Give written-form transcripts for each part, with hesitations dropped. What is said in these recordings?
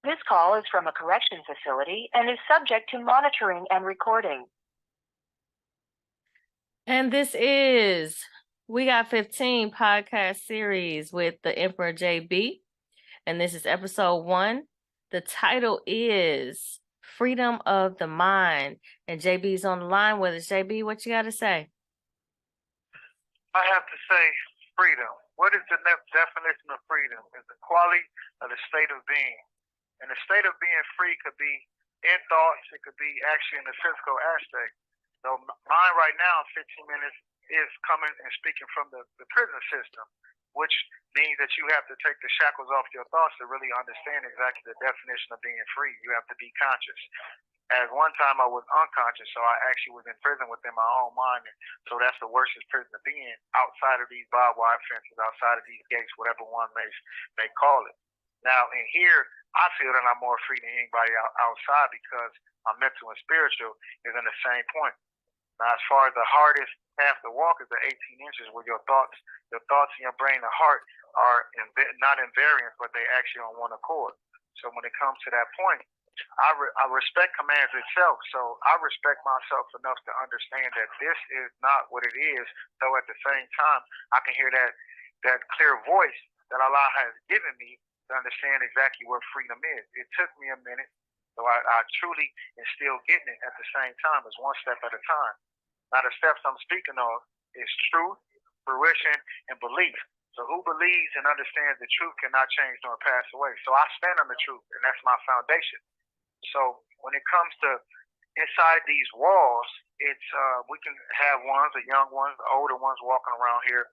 This call is from a correction facility and is subject to monitoring and recording. And this is We Got 15 podcast series with the Emperor JB. And this is episode 1. The title is Freedom of the Mind. And JB's on the line with us. JB, what you got to say? I have to say freedom. What is the definition of freedom? It's the quality of the state of being. And the state of being free could be in thoughts. It could be actually in the physical aspect. So mine right now, 15 minutes, is coming and speaking from the prison system, which means that you have to take the shackles off your thoughts to really understand exactly the definition of being free. You have to be conscious. At one time, I was unconscious, so I actually was in prison within my own mind. And so that's the worstest prison to be in, outside of these barbed wire fences, outside of these gates, whatever one may call it. Now, in here, I feel that I'm more free than anybody outside because my mental and spiritual is in the same point. Now, as far as the hardest path to walk is the 18 inches, where your thoughts in your brain and heart are not in variance, but they actually on one accord. So when it comes to that point, I respect commands itself. So I respect myself enough to understand that this is not what it is. Though at the same time, I can hear that clear voice that Allah has given me to understand exactly what freedom is. It took me a minute, so I truly am still getting it at the same time. It's one step at a time. Now, the steps I'm speaking of is truth, fruition, and belief. So who believes and understands the truth cannot change nor pass away. So I stand on the truth, and that's my foundation. So when it comes to inside these walls, it's we can have ones, the young ones, the older ones walking around here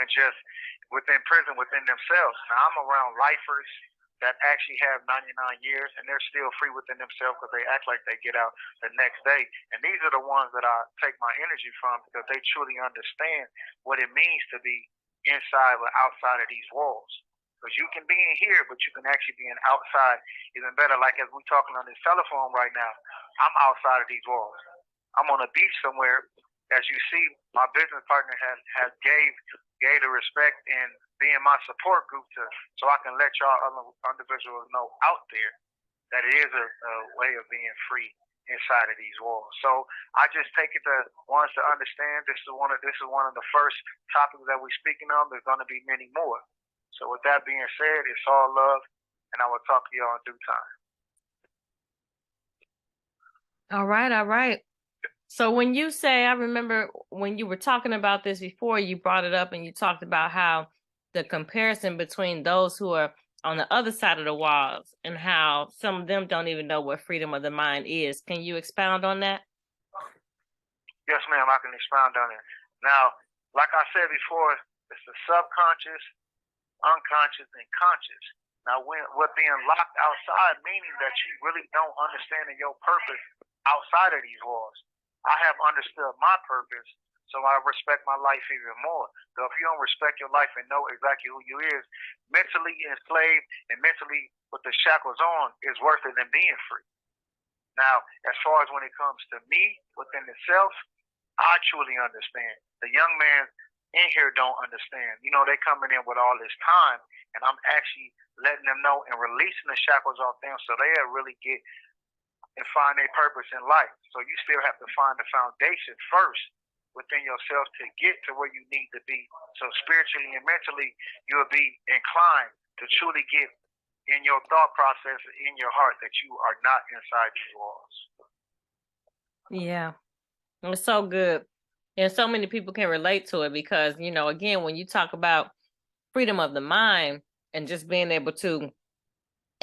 and just within prison within themselves. Now, I'm around lifers that actually have 99 years, and they're still free within themselves because they act like they get out the next day. And these are the ones that I take my energy from because they truly understand what it means to be inside or outside of these walls. Because you can be in here, but you can actually be in outside even better. Like as we're talking on this telephone right now, I'm outside of these walls. I'm on a beach somewhere. As you see, my business partner has gave the respect and being my support group so I can let y'all other individuals know out there that it is a way of being free inside of these walls. So I just take it to ones to understand this is one of the first topics that we're speaking of. There's going to be many more. So with that being said, it's all love, and I will talk to y'all in due time. All right. So when you say, I remember when you were talking about this before, you brought it up and you talked about how the comparison between those who are on the other side of the walls and how some of them don't even know what freedom of the mind is. Can you expound on that? Yes, ma'am, I can expound on it. Now, like I said before, it's the subconscious, unconscious, and conscious. Now, with being locked outside, meaning that you really don't understand your purpose outside of these walls. I have understood my purpose, so I respect my life even more. So if you don't respect your life and know exactly who you is, mentally enslaved and mentally with the shackles on is worse than being free. Now, as far as when it comes to me within itself, I truly understand. The young man in here don't understand. You know, they coming in with all this time, and I'm actually letting them know and releasing the shackles off them so they'll really get and find their purpose in life. So you still have to find the foundation first within yourself to get to where you need to be. So spiritually and mentally, you'll be inclined to truly get in your thought process, in your heart, that you are not inside these walls. Yeah, it's so good. And so many people can relate to it because, you know, again, when you talk about freedom of the mind and just being able to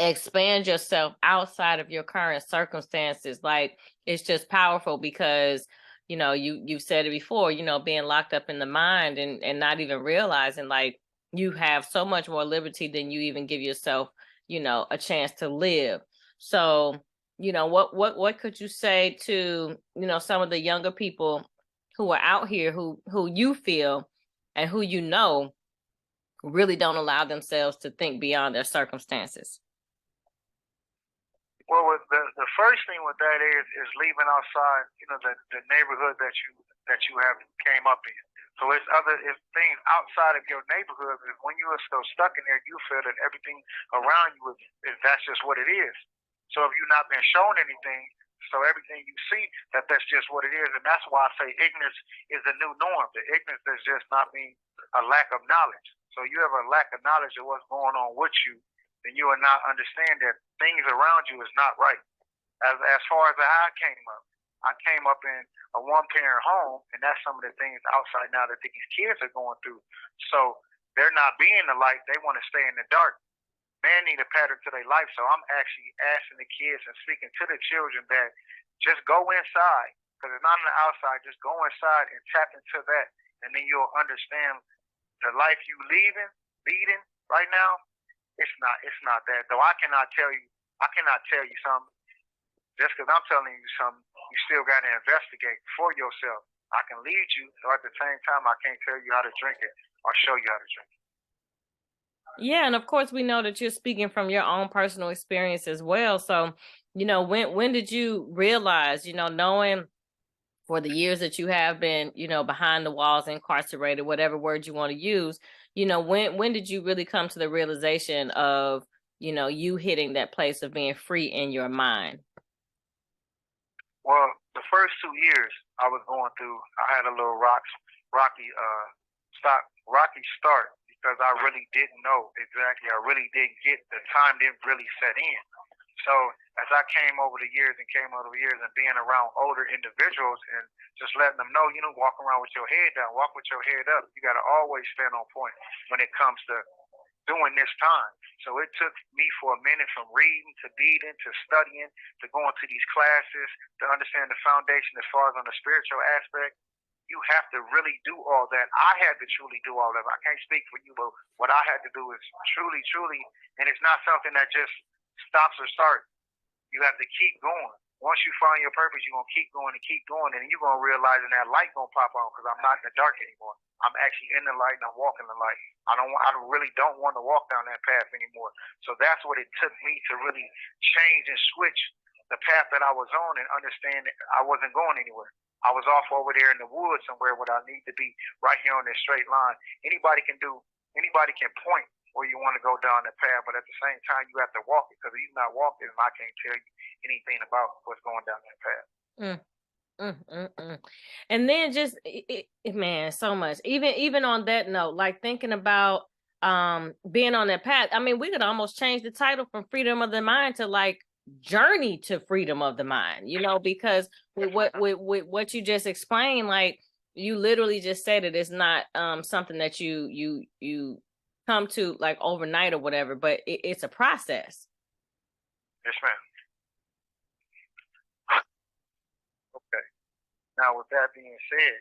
expand yourself outside of your current circumstances, like it's just powerful because, you know, you've said it before, you know, being locked up in the mind and not even realizing like you have so much more liberty than you even give yourself, you know, a chance to live. So, you know, what could you say to, you know, some of the younger people who are out here who you feel and who you know really don't allow themselves to think beyond their circumstances? Well, the first thing with that is leaving outside, you know, the neighborhood that you have came up in. So it's things outside of your neighborhood. When you are still stuck in there, you feel that everything around you is that's just what it is. So if you've not been shown anything, so everything you see that's just what it is, and that's why I say ignorance is the new norm. The ignorance does just not mean a lack of knowledge. So you have a lack of knowledge of what's going on with you, then you will not understand that things around you is not right. As far as how I came up in a one-parent home, and that's some of the things outside now that these kids are going through. So they're not being the light; they want to stay in the dark. Man need a pattern to their life, so I'm actually asking the kids and speaking to the children that just go inside, because it's not on the outside. Just go inside and tap into that, and then you'll understand the life you leading right now. It's not that. Though I cannot tell you something. Just because I'm telling you something, you still got to investigate for yourself. I can lead you, so at the same time, I can't tell you how to drink it or show you how to drink it. Yeah, and of course, we know that you're speaking from your own personal experience as well. So, when did you realize, knowing for the years that you have been, behind the walls, incarcerated, whatever word you want to use, when did you really come to the realization of, you hitting that place of being free in your mind? Well, the first 2 years I was going through, I had a little rocky start because I really didn't know exactly. I really didn't get the time didn't really set in. So as I came over the years and being around older individuals and just letting them know, walk around with your head down, walk with your head up. You got to always stand on point when it comes to doing this time. So it took me for a minute from reading to beading to studying to going to these classes to understand the foundation as far as on the spiritual aspect. You have to really do all that. I had to truly do all that. I can't speak for you, but what I had to do is truly, and it's not something that just stops or starts. You have to keep going. Once you find your purpose, you're going to keep going, and you're going to realize that light going to pop on because I'm not in the dark anymore. I'm actually in the light and I'm walking the light. I really don't want to walk down that path anymore. So that's what it took me to really change and switch the path that I was on and understand that I wasn't going anywhere. I was off over there in the woods somewhere where I need to be right here on this straight line. Anybody can point where you want to go down the path, but at the same time, you have to walk it because if you're not walking, I can't tell you anything about what's going down that path. And then just man, so much. Even on that note, like thinking about being on that path. I mean, we could almost change the title from Freedom of the Mind to like Journey to Freedom of the Mind, because with what you just explained, like you literally just said it is not something that you come to like overnight or whatever, but it's a process. Yes, ma'am. Okay. Now, with that being said,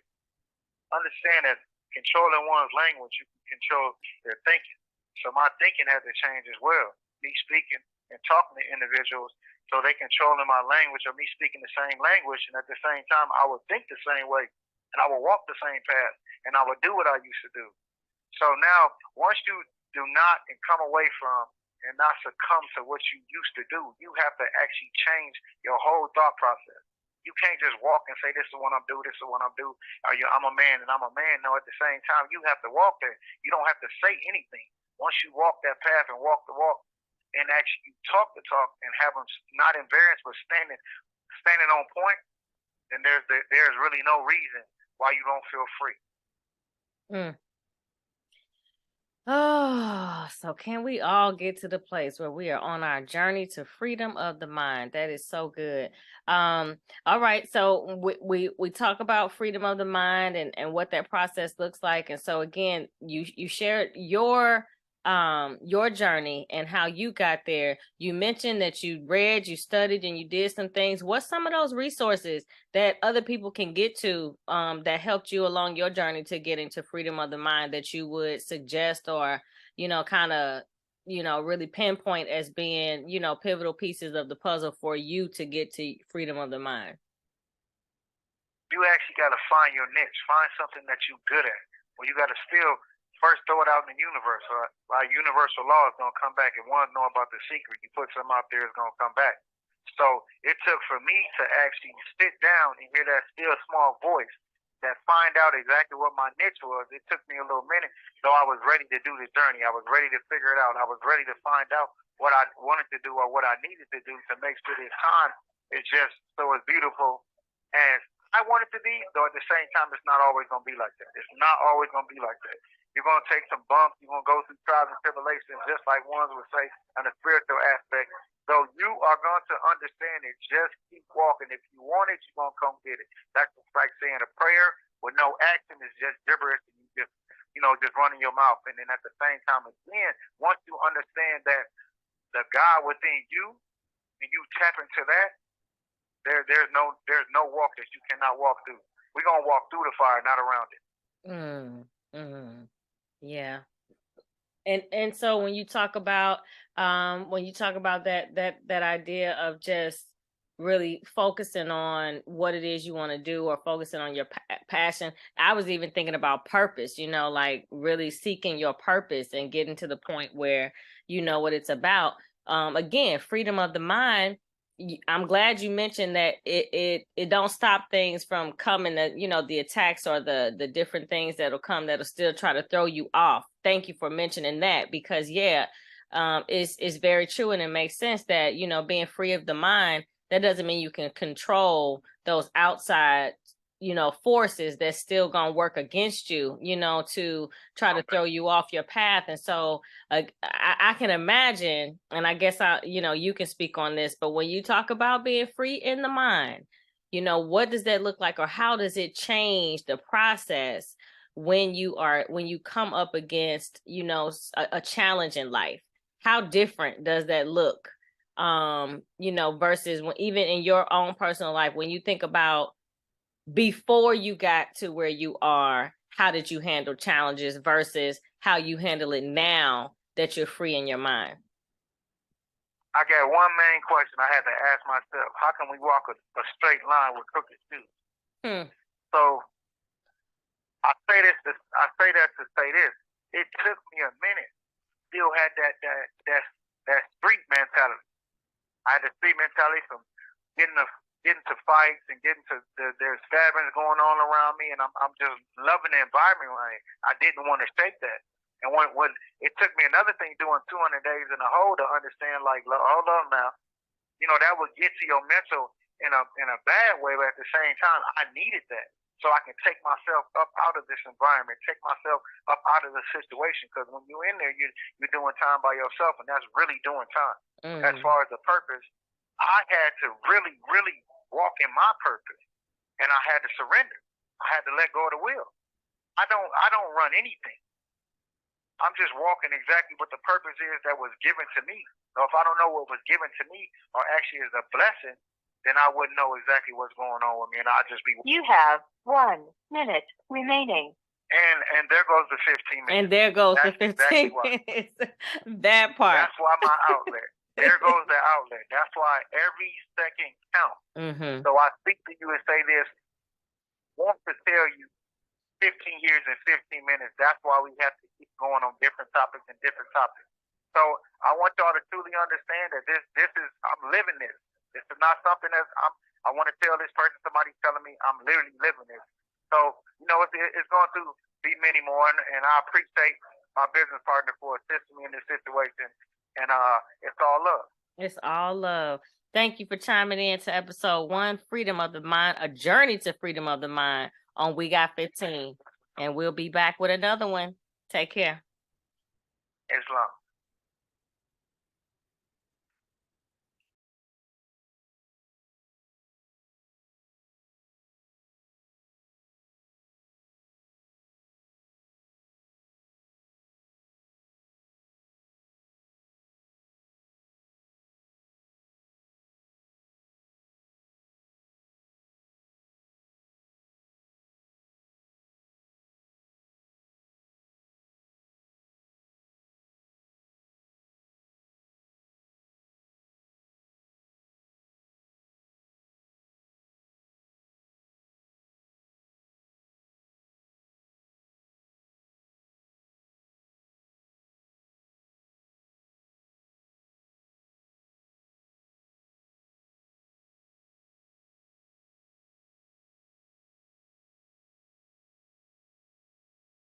understand that controlling one's language, you can control their thinking. So my thinking had to change as well. Me speaking and talking to individuals so they controlling my language or me speaking the same language, and at the same time, I would think the same way, and I would walk the same path, and I would do what I used to do. So now, once you do not and come away from and not succumb to what you used to do, you have to actually change your whole thought process. You can't just walk and say, this is what I'm doing, this is what I'm doing. I'm a man and I'm a man. No, at the same time, you have to walk there. You don't have to say anything. Once you walk that path and walk the walk and actually talk the talk and have them not in variance but standing on point, then there's really no reason why you don't feel free. Oh, so can we all get to the place where we are on our journey to freedom of the mind? That is so good. All right. So we talk about freedom of the mind and what that process looks like. And so again, you shared your journey and how you got there. You mentioned that you read, you studied, and you did some things. What's some of those resources that other people can get to that helped you along your journey to get into freedom of the mind that you would suggest or, kind of, really pinpoint as being, pivotal pieces of the puzzle for you to get to freedom of the mind? You actually got to find your niche, find something that you're good at. Well, you got to still first throw it out in the universe. Like universal law is going to come back. If one know about the secret, you put something out there, it's going to come back. So it took for me to actually sit down and hear that still small voice that find out exactly what my niche was. It took me a little minute, so I was ready to do the journey. I was ready to figure it out. I was ready to find out what I wanted to do or what I needed to do to make sure this time is just so as beautiful as I want it to be. Though at the same time, it's not always going to be like that. It's not always going to be like that. You're going to take some bumps. You're going to go through trials and tribulations, just like ones would say on the spiritual aspect. So you are going to understand it. Just keep walking. If you want it, you're going to come get it. That's like saying a prayer with no action is just gibberish. And you just, just running your mouth. And then at the same time, again, once you understand that the God within you, and you tap into that, there's no walk that you cannot walk through. We're going to walk through the fire, not around it. Yeah. And so when you talk about that idea of just really focusing on what it is you want to do or focusing on your passion, I was even thinking about purpose, like really seeking your purpose and getting to the point where you know what it's about. Again, freedom of the mind. I'm glad you mentioned that it don't stop things from coming, that the attacks or the different things that'll come that'll still try to throw you off. Thank you for mentioning that, because it's very true, and it makes sense that being free of the mind, that doesn't mean you can control those outside forces that's still gonna work against you, to try to throw you off your path. And so I can imagine, and I guess you can speak on this, but when you talk about being free in the mind, what does that look like, or how does it change the process when you come up against a challenge in life? How different does that look, versus when, even in your own personal life, when you think about before you got to where you are, how did you handle challenges versus how you handle it now that you're free in your mind? I got one main question I had to ask myself: how can we walk a straight line with crooked shoes? So I say that to say this. It took me a minute. Still had that street mentality. I had the street mentality from getting to fights and getting to there's stabbings going on around me, and I'm just loving the environment. I didn't want to shake that. And when it took me another thing doing 200 days in a hole to understand, like, hold on now, that would get to your mental in a bad way, but at the same time, I needed that so I can take myself up out of this environment, take myself up out of the situation. Because when you're in there, you're doing time by yourself, and that's really doing time. As far as the purpose, I had to really, really walk in my purpose, and I had to surrender. I had to let go of the wheel. I don't run anything. I'm just walking exactly what the purpose is that was given to me. So if I don't know what was given to me, or actually is a blessing, then I wouldn't know exactly what's going on with me, and I'd just be. You have 1 minute remaining. And there goes the 15 minutes. And there goes the 15 exactly minutes. That part. That's why my outlet. There goes the outlet. That's why every second counts. So I speak to you and say this. Want to tell you 15 years and 15 minutes. That's why we have to keep going on different topics and different topics. So I want y'all to truly understand that this is, I'm living this. This is not something that I want to tell this person, somebody's telling me. I'm literally living this. So, it's going to be many more, and I appreciate my business partner for assisting me in this situation. And it's all love. It's all love. Thank you for chiming in to episode 1, Freedom of the Mind, a journey to freedom of the mind on We Got 15. And we'll be back with another one. Take care. Islam.